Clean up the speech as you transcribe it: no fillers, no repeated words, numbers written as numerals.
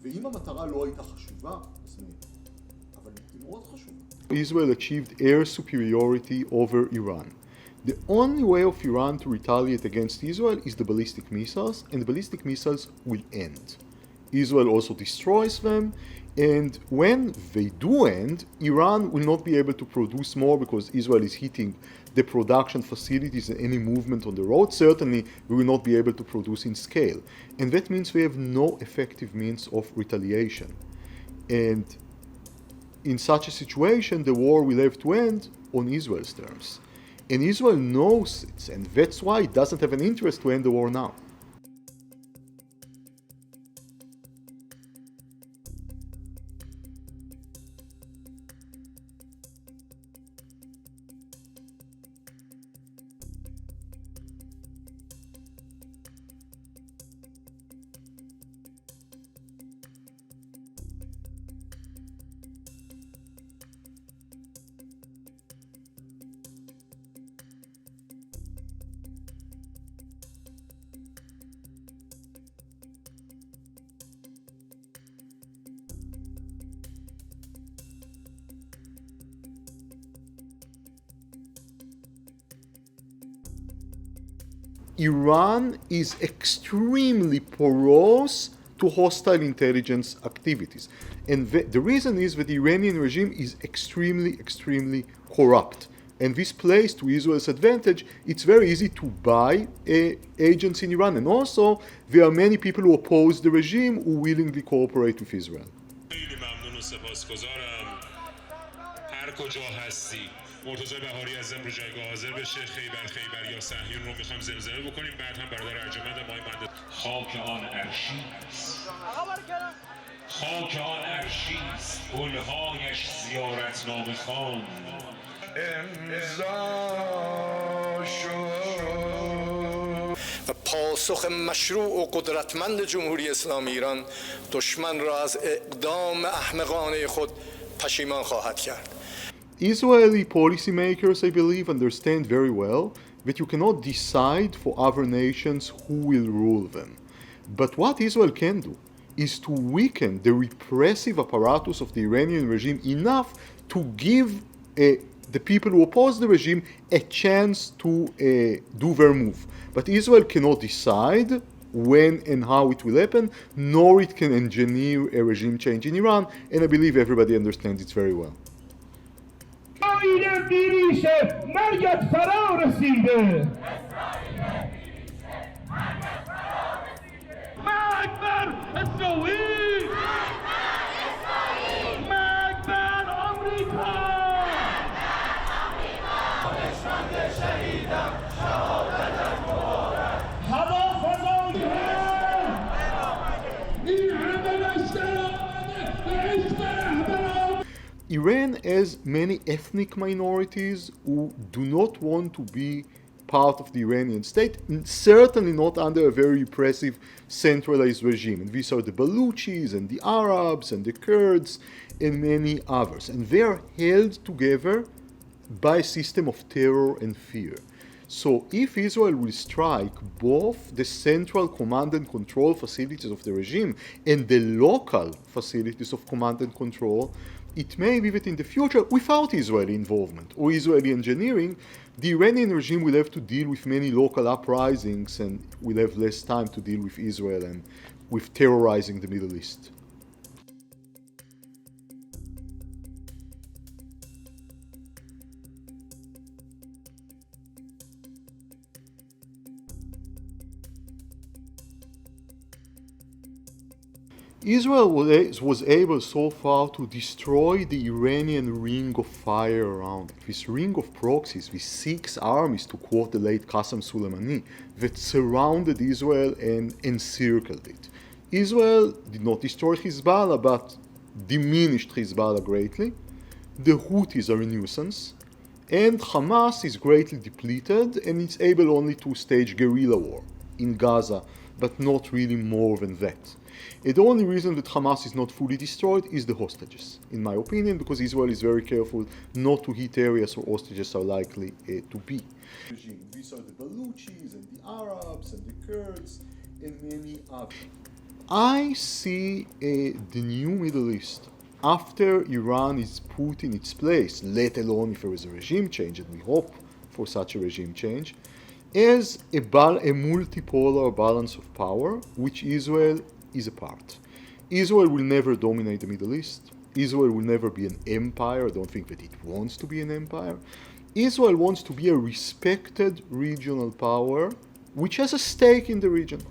ואם המטרה לא הייתה חשובה, אז אבל היא מאוד חשובה. Israel achieved air superiority over Iran. The only way of Iran to retaliate against Israel is the ballistic missiles, and the ballistic missiles will end. Israel also destroys them, and when they do end, Iran will not be able to produce more because Israel is hitting the production facilities and any movement on the road. Certainly, we will not be able to produce in scale. And that means we have no effective means of retaliation. And in such a situation, the war will have to end on Israel's terms. And Israel knows it, and that's why it doesn't have an interest to end the war now. Iran is extremely porous to hostile intelligence activities. And the reason is that the Iranian regime is extremely corrupt. And this plays to Israel's advantage. It's very easy to buy agents in Iran. And also, there are many people who oppose the regime who willingly cooperate with Israel. مرتضی بهاری از امروز جایگاه حاضر بشه خیبر یا صهیون رو میخوایم زمزمه بکنیم بعد هم برادر ارجمند آقای مهندس خاک آن عرشیست گلهایش زیارتنامه خواند امضا شد و پاسخ مشروع و قدرتمند جمهوری اسلامی ایران دشمن را از اقدام احمقانه خود پشیمان خواهد کرد. Israeli policymakers, I believe, understand very well that you cannot decide for other nations who will rule them. But what Israel can do is to weaken the repressive apparatus of the Iranian regime enough to give the people who oppose the regime a chance to do their move. But Israel cannot decide when and how it will happen, nor it can engineer a regime change in Iran, and I believe everybody understands it very well. اسرائیل دیریشه مرگت فرا رسیده مرگ بر اسرائیل مرگ بر آمریکا دشمن شهیدم شهادت مبارک هوا فضایی این همه لشکر آمده به عشق رهبران. Iran has many ethnic minorities who do not want to be part of the Iranian state, certainly not under a very repressive centralized regime. And these are the Baluchis and the Arabs and the Kurds and many others. And they are held together by a system of terror and fear. So if Israel will strike both the central command and control facilities of the regime and the local facilities of command and control, it may be that in the future, without Israeli involvement or Israeli engineering, the Iranian regime will have to deal with many local uprisings and will have less time to deal with Israel and with terrorizing the Middle East. Israel was able so far to destroy the Iranian ring of fire around it. This ring of proxies, these 6 armies, to quote the late Qasem Soleimani, that surrounded Israel and encircled it. Israel did not destroy Hezbollah, but diminished Hezbollah greatly. The Houthis are a nuisance. And Hamas is greatly depleted and it's able only to stage guerrilla war in Gaza, but not really more than that. And the only reason that Hamas is not fully destroyed is the hostages, in my opinion, because Israel is very careful not to hit areas where hostages are likely to be. These are the Baluchis and the Arabs and the Kurds and many others. I see the new Middle East, after Iran is put in its place, let alone if there is a regime change, and we hope for such a regime change, as a multipolar balance of power, which Israel is a part. Israel will never dominate the Middle East. Israel will never be an empire. I don't think that it wants to be an empire. Israel wants to be a respected regional power which has a stake in the region.